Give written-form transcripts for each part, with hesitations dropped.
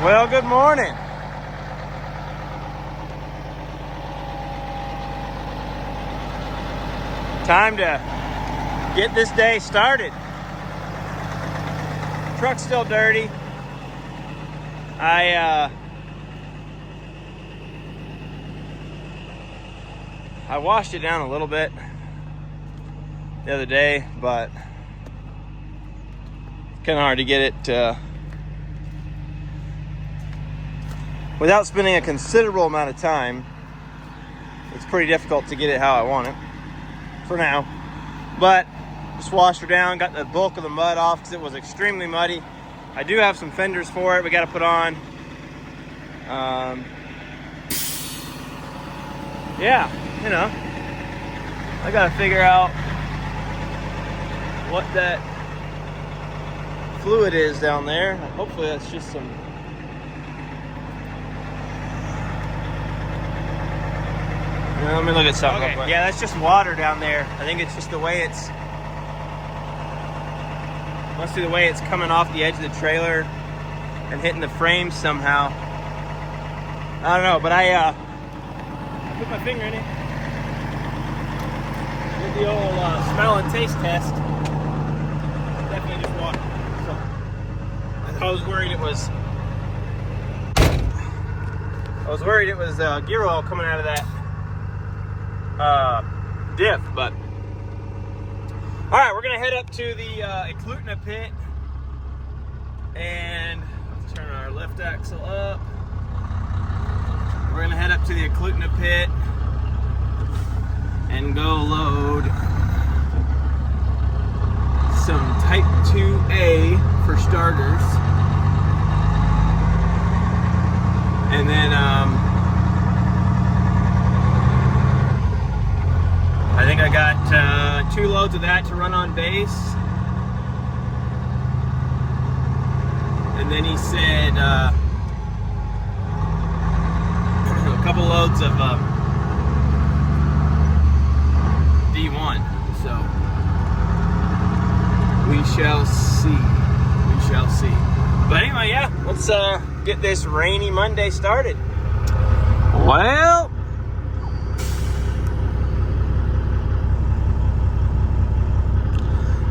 Well, good morning. Time to get this day started. Truck's still dirty. I washed it down a little bit the other day, but it's kind of hard to get it without spending a considerable amount of time. It's pretty difficult to get it how I want it for now, but just washed her down, got the bulk of the mud off because it was extremely muddy. I do have some fenders for it we got to put on. Yeah, you know, I got to figure out what that fluid is down there. Hopefully that's just some let me look at something. Okay. Yeah, that's just water down there. I think it's just the way it's must be the way it's coming off the edge of the trailer and hitting the frame somehow. I don't know, but I put my finger in it. Did the old smell and taste test. Definitely just water. So I was worried it was gear oil coming out of that diff, but all right, we're gonna head up to the Eklutna pit and let's turn our left axle up. We're gonna head up to the Eklutna pit and go load some Type 2A for starters, and then I think I got 2 loads of that to run on base. And then he said a couple loads of D1. So we shall see. We shall see. But anyway, yeah, let's get this rainy Monday started. Well,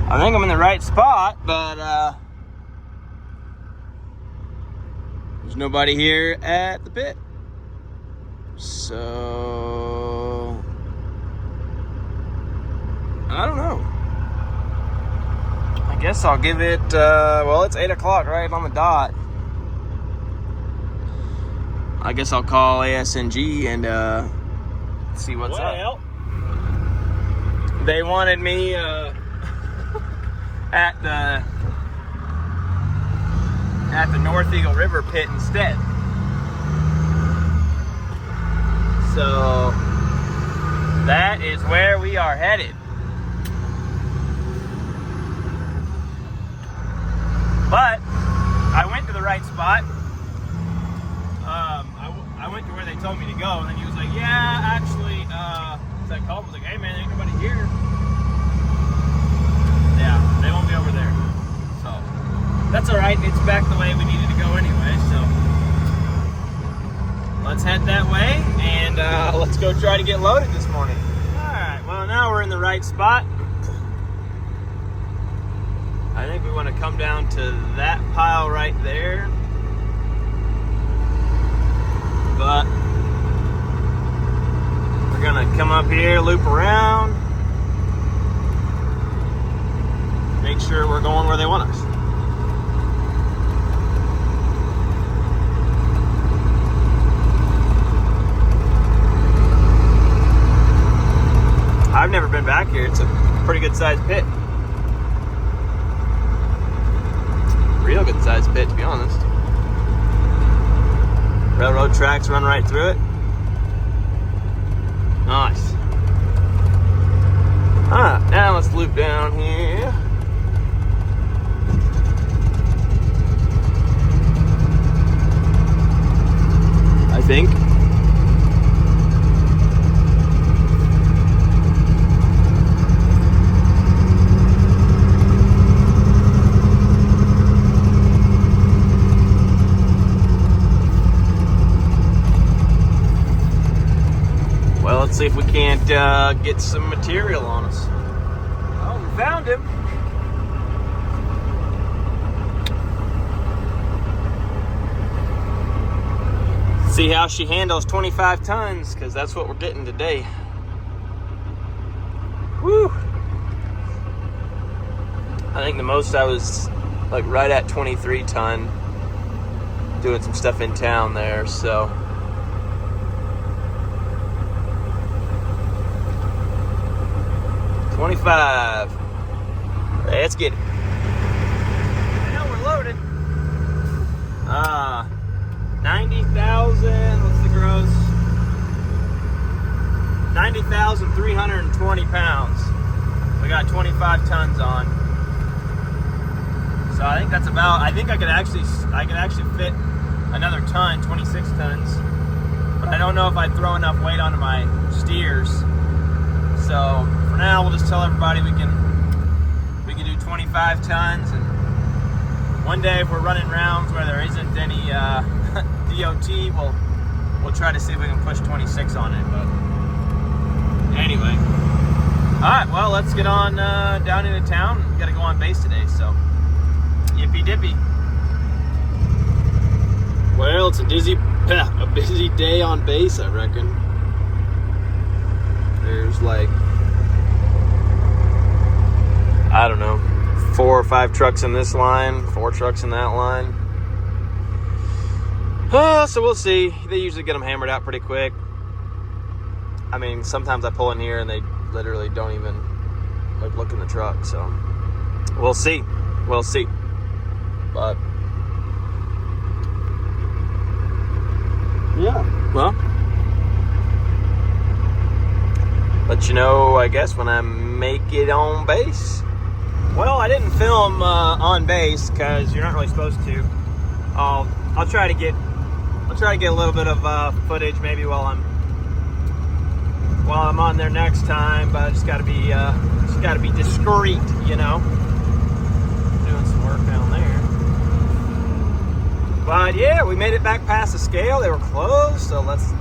I think I'm in the right spot, but there's nobody here at the pit. So I don't know. I guess I'll give it, well, it's 8 o'clock right on the dot. I guess I'll call ASNG and see what's up. They wanted me at the North Eagle River pit instead. So that is where we are headed. But I went to the right spot. I went to where they told me to go, and then he was like, yeah, actually, so I called him, I was like, hey man, there ain't nobody here. Yeah, they won't be over there. So that's all right. It's back the way we needed to go anyway. So let's head that way and let's go try to get loaded this morning. All right. Well, now we're in the right spot. I think we want to come down to that pile right there. But we're gonna come up here, loop around. Make sure we're going where they want us. I've never been back here. It's a pretty good sized pit. Real good sized pit, to be honest. Railroad tracks run right through it. Nice. Alright, now let's loop down here. I think. Let's see if we can't get some material on us. Oh, we found him. See how she handles 25 tons, because that's what we're getting today. Woo! I think the most I was like right at 23 ton doing some stuff in town there, so. $25. Let's get it. Now we're loaded. 90,000, what's the gross? 90,320 pounds. We got 25 tons on. So I think that's about, I think I could actually fit another ton, 26 tons. But I don't know if I'd throw enough weight onto my steers. So for now, we'll just tell everybody we can do 25 tons, and one day if we're running rounds where there isn't any DOT, we'll try to see if we can push 26 on it. But anyway, all right. Well, let's get on down into town. We got to go on base today, so yippee dippy. Well, it's a busy day on base, I reckon. There's like, I don't know, 4 or 5 trucks in this line, 4 trucks in that line. So we'll see. They usually get them hammered out pretty quick. I mean, sometimes I pull in here and they literally don't even like look in the truck. So we'll see. We'll see. But yeah, well, let you know, I guess, when I make it on base. Well, I didn't film on base because you're not really supposed to. I'll try to get a little bit of footage maybe while I'm on there next time, but I just gotta be discreet, you know. Doing some work down there. But yeah, we made it back past the scale. They were closed, so let's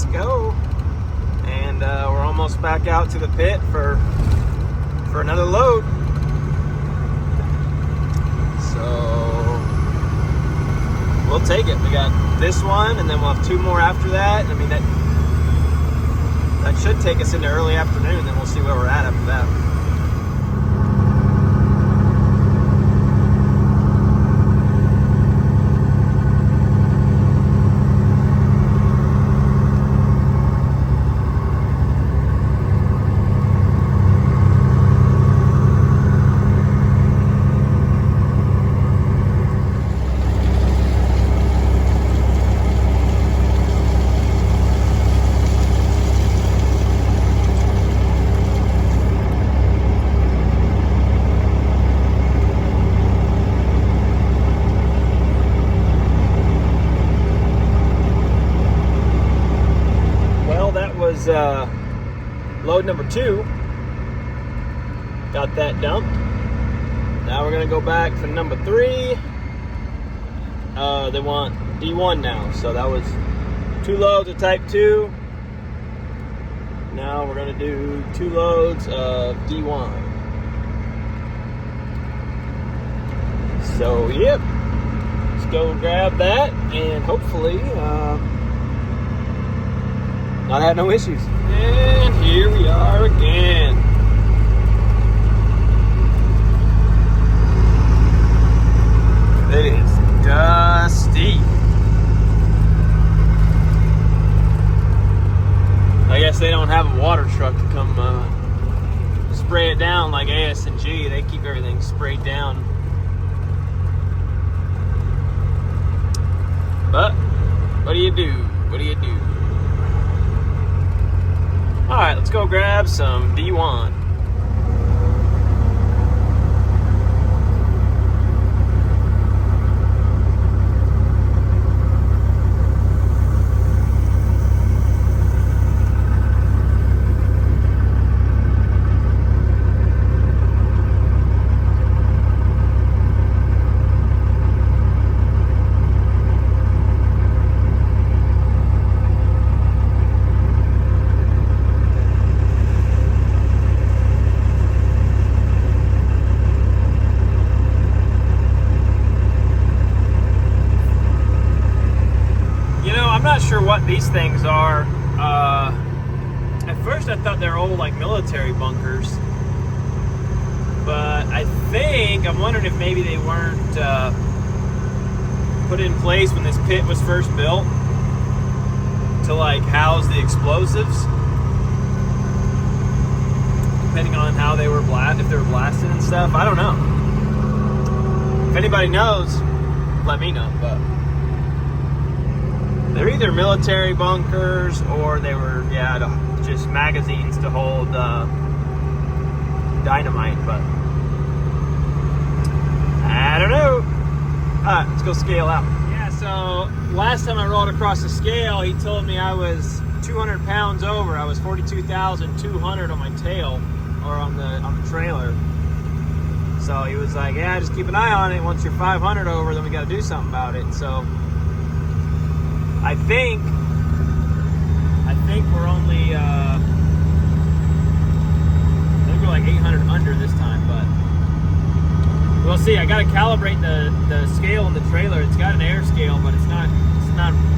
go. And we're almost back out to the pit for another load. So we'll take it. We got this one, and then we'll have 2 more after that. I mean, that should take us into early afternoon, then we'll see where we're at after that. Load number 2. Got that dumped. Now we're gonna go back for number 3. They want D1 now, so that was 2 loads of type 2. Now we're gonna do 2 loads of D1. So yep, let's go grab that and hopefully not have no issues. And here we are again. It is dusty. I guess they don't have a water truck to come spray it down like AS&G. They keep everything sprayed down. But what do you do? What do you do? All right, let's go grab some D1. I'm not sure what these things are. At first I thought they're old like military bunkers, but I'm wondering if maybe they weren't put in place when this pit was first built to like house the explosives, depending on how they were if they were blasted and stuff. I don't know. If anybody knows, let me know. But they're either military bunkers or they were just magazines to hold dynamite. But I don't know. Alright, let's go scale out. Yeah, so last time I rolled across the scale, he told me I was 200 pounds over. I was 42,200 on my tail, or on the trailer. So he was like, yeah, just keep an eye on it. Once you're 500 over, then we got to do something about it. So I think we're only we're like 800 under this time, but we'll see. I got to calibrate the scale in the trailer. It's got an air scale, but it's not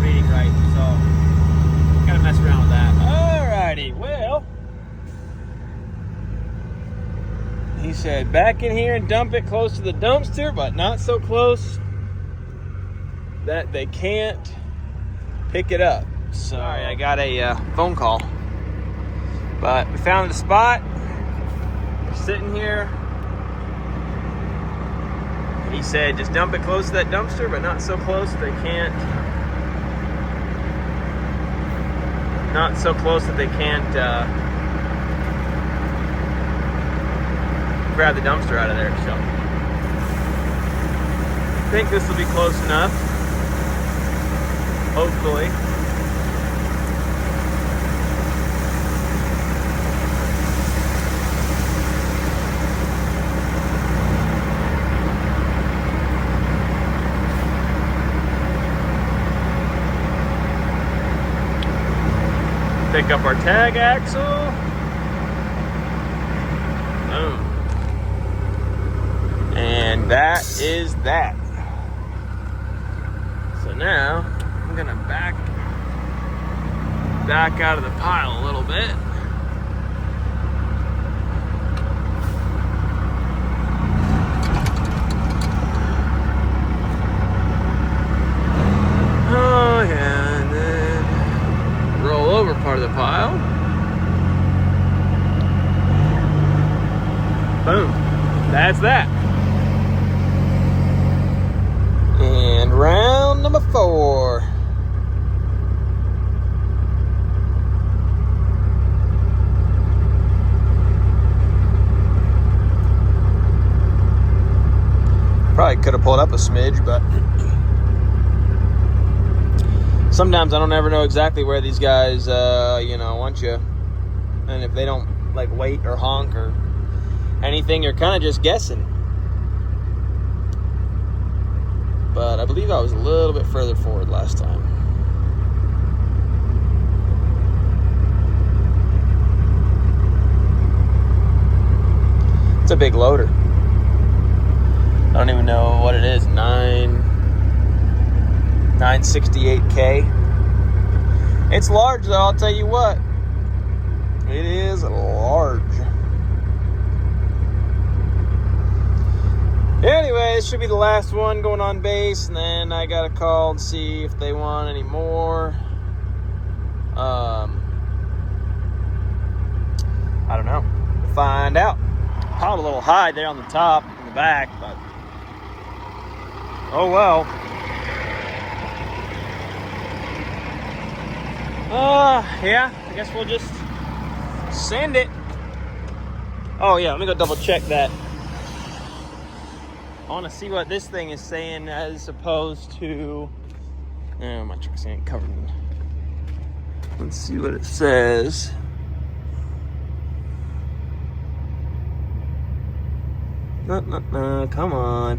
reading right. So got to mess around with that. Alrighty, well, he said back in here and dump it close to the dumpster, but not so close that they can't pick it up. Sorry, I got a phone call, but we found the spot. We're sitting here. He said just dump it close to that dumpster, but not so close that they can't. Not so close that they can't grab the dumpster out of there. So I think this will be close enough. Hopefully. Pick up our tag axle. Boom. And that is that. So now I'm gonna back out of the pile a little bit. Oh yeah, and then roll over part of the pile. Boom. That's that. And round number 4. Probably could have pulled up a smidge, but sometimes I don't ever know exactly where these guys, want you. And if they don't like wait or honk or anything, you're kind of just guessing. But I believe I was a little bit further forward last time. It's a big loader. I don't even know what it is. 968K. It's large though, I'll tell you what. It is large. Anyway, this should be the last one going on base, and then I gotta call and see if they want any more. I don't know. We'll find out. Piled a little high there on the top and the back, but oh well. Yeah, I guess we'll just send it. Oh yeah, let me go double check that. I want to see what this thing is saying as opposed to... Oh, my truck's ain't covered in... Let's see what it says. No, come on.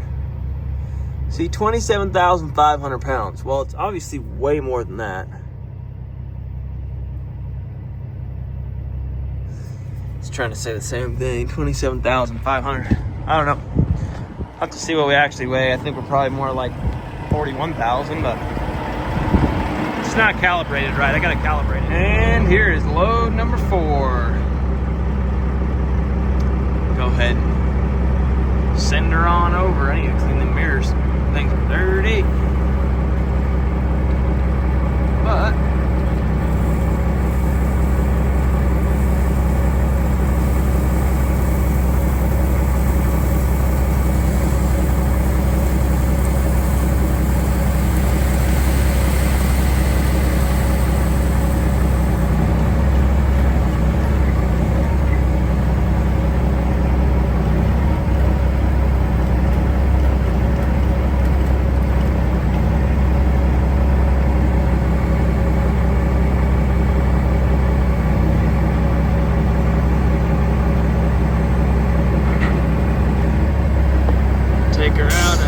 See, 27,500 pounds. Well, it's obviously way more than that. It's trying to say the same thing. 27,500. I don't know. I'll have to see what we actually weigh. I think we're probably more like 41,000, but It's not calibrated right. I gotta calibrate it. And here is load number 4. Go ahead and send her on over. I need to clean the mirrors. Things are dirty. But take her out.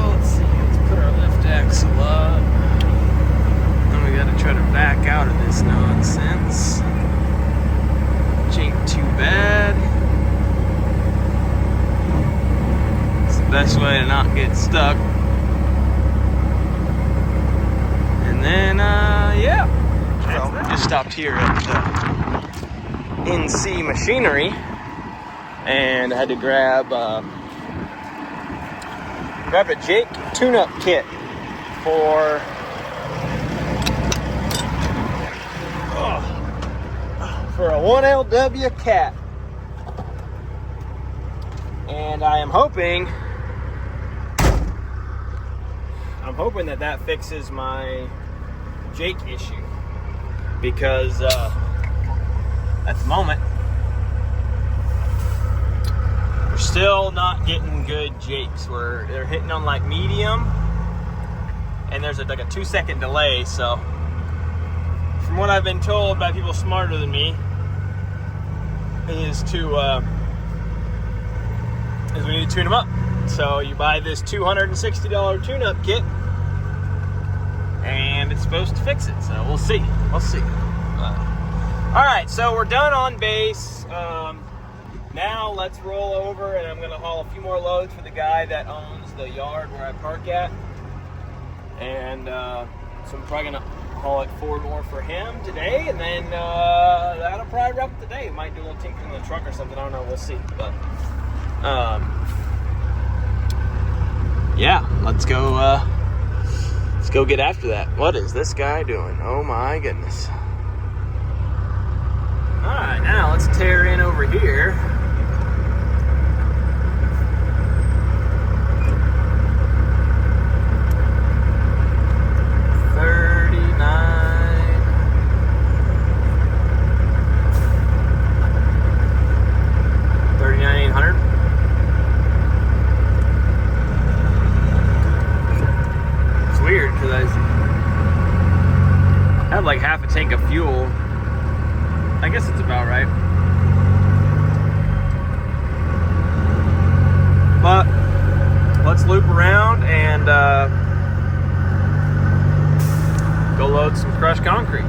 Let's see. Let's put our left axle up. Then we gotta try to back out of this nonsense. Which ain't too bad. It's the best way to not get stuck. And then, yeah. So, just stopped here at NC Machinery. And I had to grab a Jake tune-up kit for a 1LW cat, and I am hoping that fixes my Jake issue, because at the moment we're still not getting good Jakes. They're hitting on like medium, and there's like a 2-second delay. So from what I've been told by people smarter than me is we need to tune them up. So you buy this $260 tune-up kit, and it's supposed to fix it. So we'll see. All right, so we're done on base. Now let's roll over, and I'm going to haul a few more loads for the guy that owns the yard where I park at. And so I'm probably going to haul like 4 more for him today, and then that'll probably wrap up the day. Might do a little tinkering in the truck or something. I don't know. We'll see. But yeah, let's go get after that. What is this guy doing? Oh my goodness. All right, now let's tear in over here. Like half a tank of fuel. I guess it's about right. But let's loop around and go load some crushed concrete.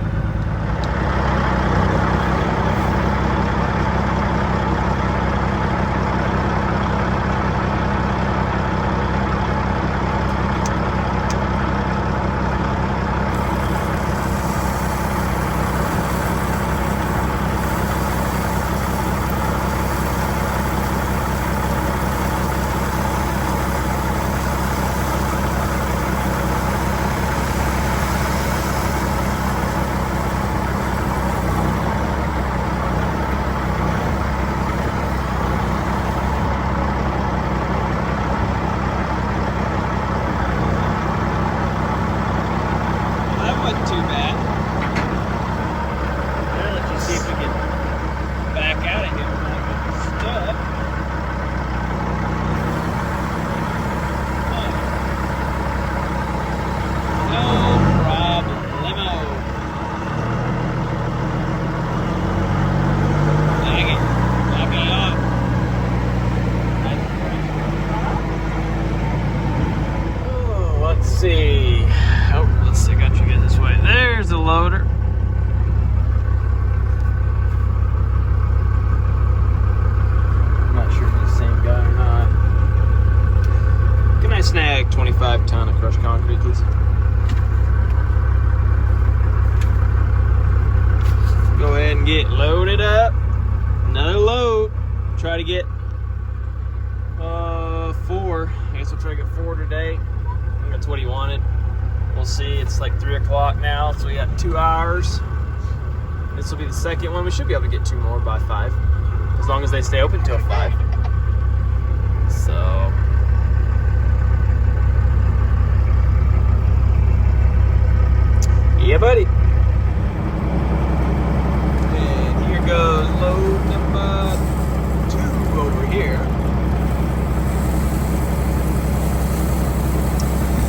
see. Oh, let's see. I got you guys this way. There's the loader. I'm not sure if it's the same guy or not. Good night, Snag. big 25-ton of crushed concrete, please. Go ahead and get loaded up. Another load. Try to get 4. I guess we'll try to get 4 today. I think that's what he wanted. We'll see. It's like 3 o'clock now, so we got 2 hours. This will be the second one. We should be able to get 2 more by 5, as long as they stay open till 5. So yeah, buddy. And here goes load number 2 over here.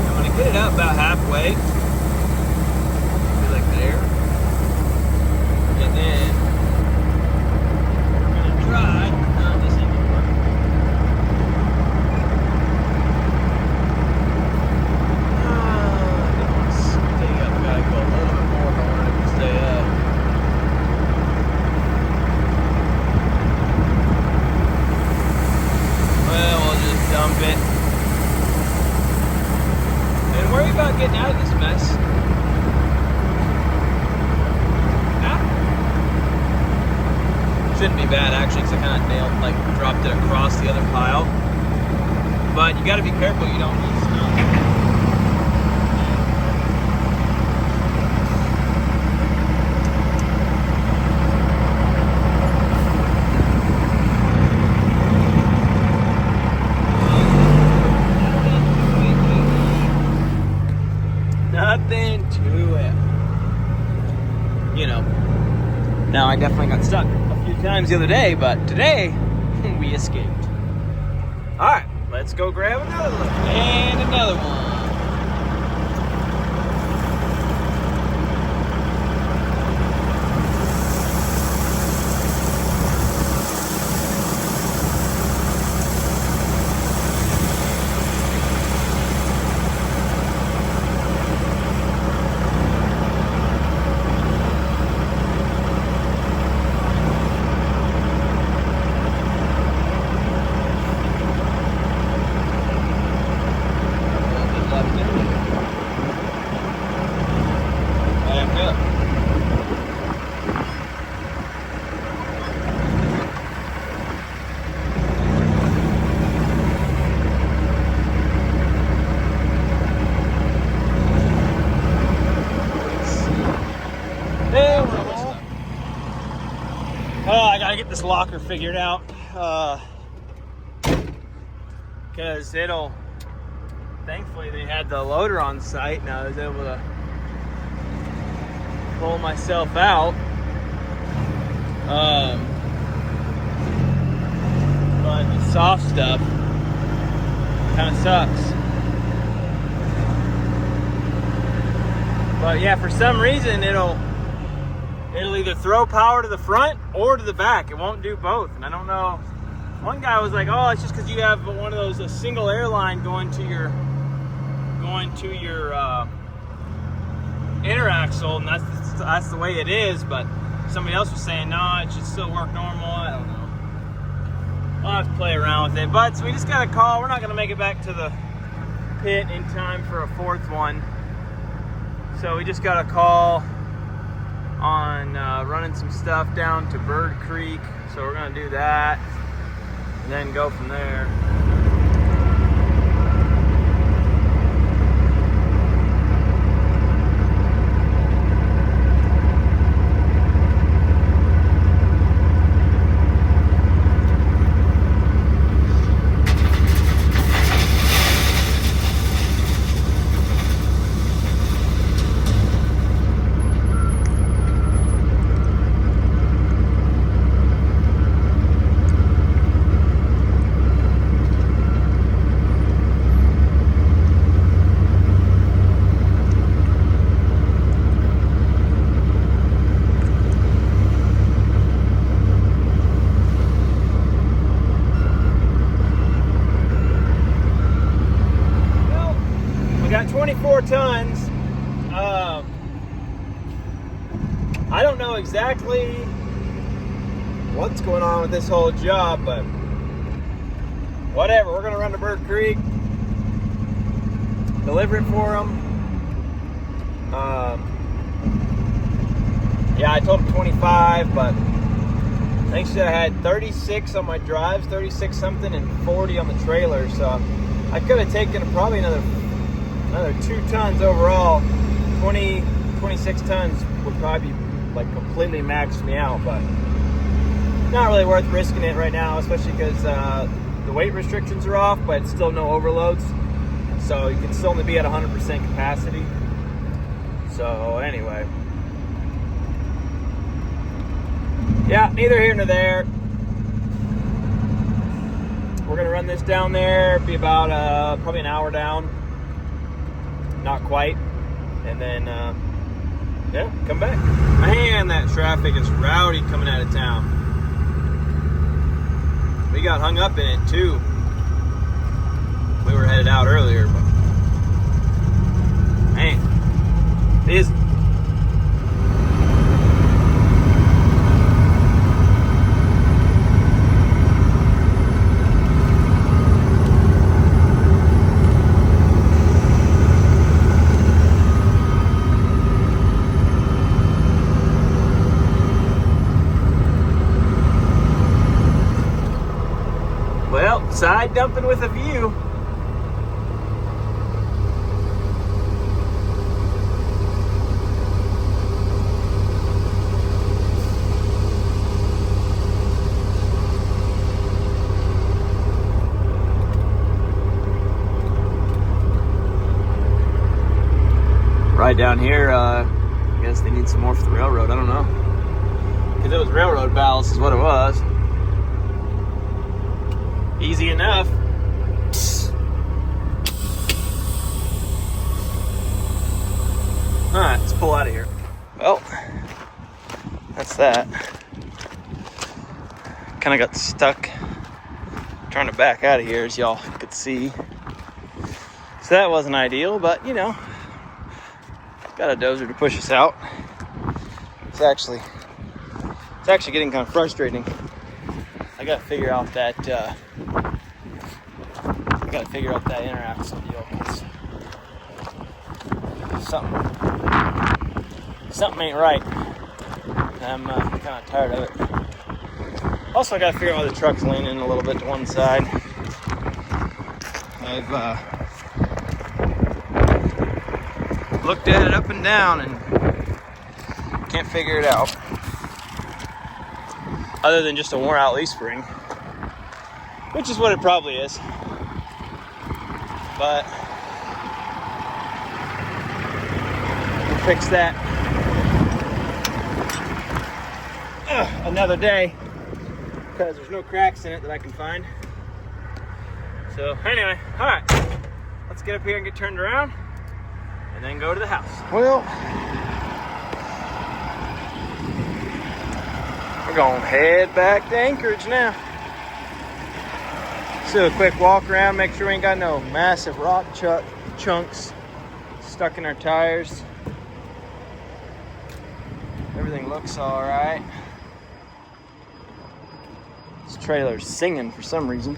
I'm gonna get it up about halfway, maybe like there, and then we're gonna try. No, this ain't gonna work. I don't want to stay up. I gotta go a little bit more if I want it to stay up. Well, we'll just dump it. And worry about getting out of this mess. Shouldn't be bad actually, because I kind of dropped it across the other pile. But you got to be careful you don't need snow. Nothing to it. You know. Now I definitely got stuck a few times the other day, but today we escaped. All right, let's go grab another one and another one. I gotta get this locker figured out, because thankfully they had the loader on site and I was able to pull myself out. But the soft stuff kind of sucks. But yeah, for some reason it'll either throw power to the front or to the back. It won't do both, and I don't know. One guy was like, "Oh, it's just because you have one of those a single airline going to your inner axle, and that's the way it is." But somebody else was saying, "No, it should still work normal." I don't know. I'll have to play around with it. But so we just got a call. We're not going to make it back to the pit in time for a 4th one, so we just got a call on running some stuff down to Bird Creek, so we're gonna do that and then go from there. Got 24 tons. I don't know exactly what's going on with this whole job, but whatever. We're gonna run to Bird Creek, deliver it for them. Yeah, I told him 25, but I think she said I had 36 on my drives, 36 something, and 40 on the trailer. So I could have taken probably another 2 tons overall. 26 tons would probably be like completely maxed me out, but not really worth risking it right now, especially because the weight restrictions are off, but still no overloads. So you can still only be at 100% capacity. So anyway. Yeah, neither here nor there. We're gonna run this down there, be about probably an hour down. Not quite. And then yeah, come back. Man, that traffic is rowdy coming out of town. We got hung up in it too. We were headed out earlier, but man, it is. Well, side dumping with a view. Right down here, I guess they need some more for the railroad. I don't know. Because it was railroad ballast is what it was. Easy enough. Alright, let's pull out of here. Well, that's that. Kind of got stuck trying to back out of here, as y'all could see. So that wasn't ideal, but you know, got a dozer to push us out. It's actually getting kind of frustrating. I gotta figure out that interaxle deal. Something ain't right. I'm kind of tired of it. Also, I gotta figure out why the truck's leaning a little bit to one side. I've looked at it up and down and can't figure it out. Other than just a worn out leaf spring, which is what it probably is. But we'll fix that another day because there's no cracks in it that I can find. So anyway, all right, let's get up here and get turned around and then go to the house. Well, we're gonna head back to Anchorage now. So a quick walk around, make sure we ain't got no massive rock chunks stuck in our tires. Everything looks all right. This trailer's singing for some reason.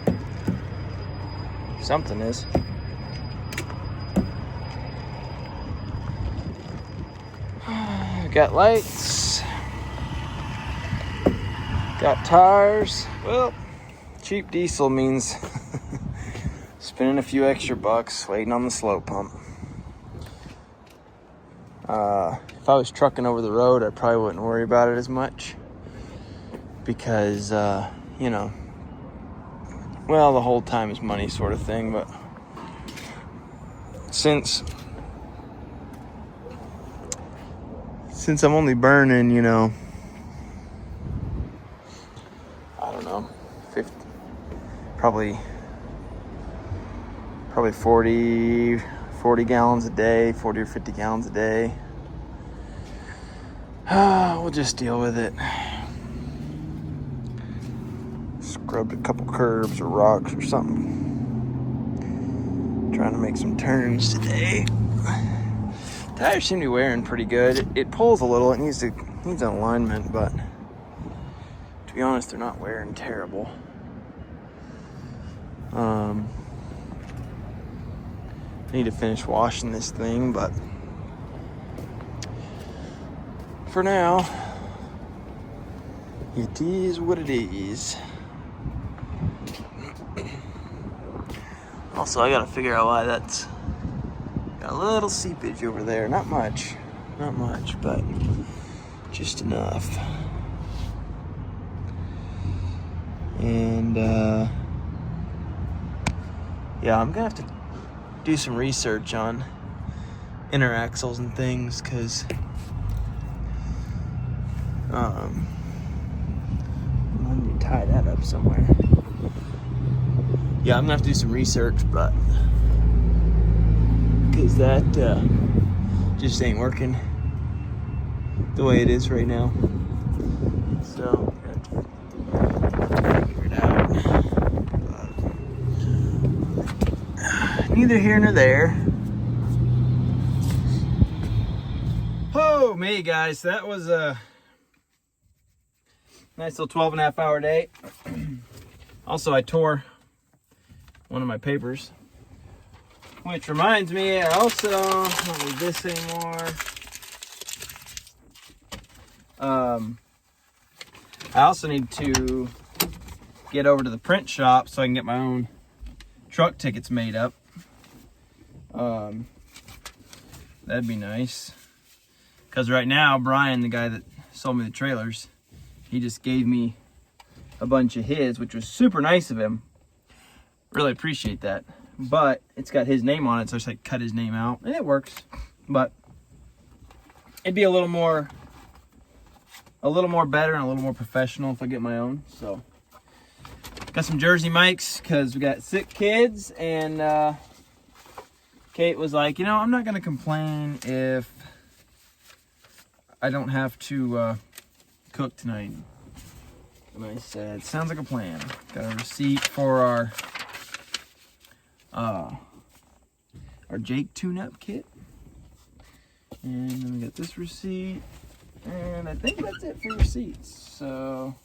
Something is. Got lights. Got tires. Well, cheap diesel means spending a few extra bucks waiting on the slow pump. If I was trucking over the road, I probably wouldn't worry about it as much because, you know, well, the whole time is money sort of thing, but since I'm only burning, you know, I don't know, 50, probably 40 gallons a day, 40 or 50 gallons a day. We'll just deal with it. Scrubbed a couple curbs or rocks or something. Trying to make some turns today. Tires seem to be wearing pretty good. It pulls a little. It needs an alignment, but to be honest, they're not wearing terrible. I need to finish washing this thing, but for now, it is what it is. Also, I gotta figure out why that's got a little seepage over there. Not much, but just enough. And yeah, I'm gonna have to do some research on inner axles and things, because I need to tie that up somewhere. Yeah, I'm gonna have to do some research, but because that just ain't working the way it is right now. So figure it out. But neither here nor there. Oh me, guys, that was a nice little 12.5-hour day. Also, I tore one of my papers, which reminds me, I also don't need this anymore. I also need to get over to the print shop so I can get my own truck tickets made up. That'd be nice, because right now Brian, the guy that sold me the trailers, he just gave me a bunch of his, which was super nice of him. Really appreciate that. But it's got his name on it, so I just like cut his name out, and it works. But it'd be a little more better and a little more professional if I get my own. So got some Jersey mics because we got sick kids, and Kate was like, you know, I'm not gonna complain if I don't have to cook tonight. And I said, sounds like a plan. Got a receipt for our Jake tune-up kit. And then we got this receipt. And I think that's it for receipts. So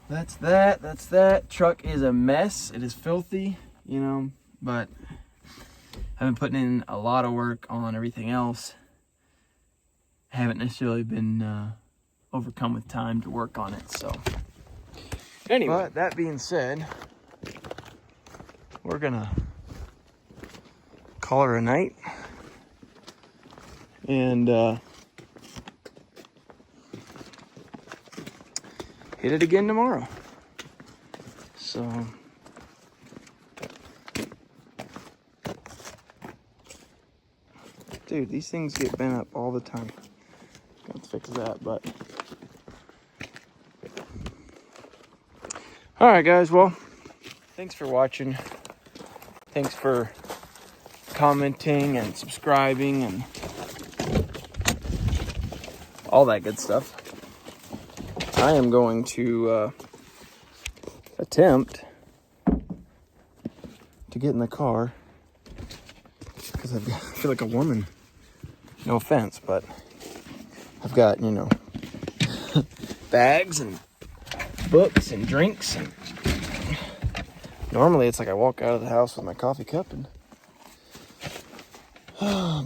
that's that. Truck is a mess. It is filthy, you know, but I've been putting in a lot of work on everything else. I haven't necessarily been overcome with time to work on it, so anyway. But that being said, we're gonna call her a night, and hit it again tomorrow. So dude, these things get bent up all the time. Let's fix that, but all right, guys, well, thanks for watching. Thanks for commenting and subscribing and all that good stuff. I am going to attempt to get in the car, because I feel like a woman. No offense, but I've got, you know, bags and books and drinks, and normally it's like I walk out of the house with my coffee cup, and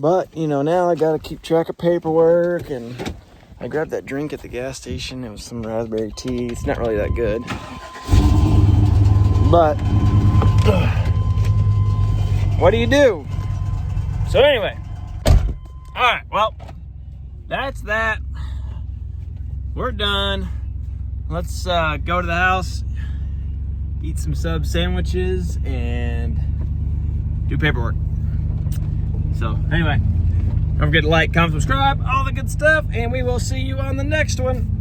but you know, now I gotta keep track of paperwork. And I grabbed that drink at the gas station. It was some raspberry tea. It's not really that good, but what do you do? So anyway, all right, well, that's that. We're done. Let's go to the house, eat some sub sandwiches, and do paperwork. So anyway, don't forget to like, comment, subscribe, all the good stuff, and we will see you on the next one.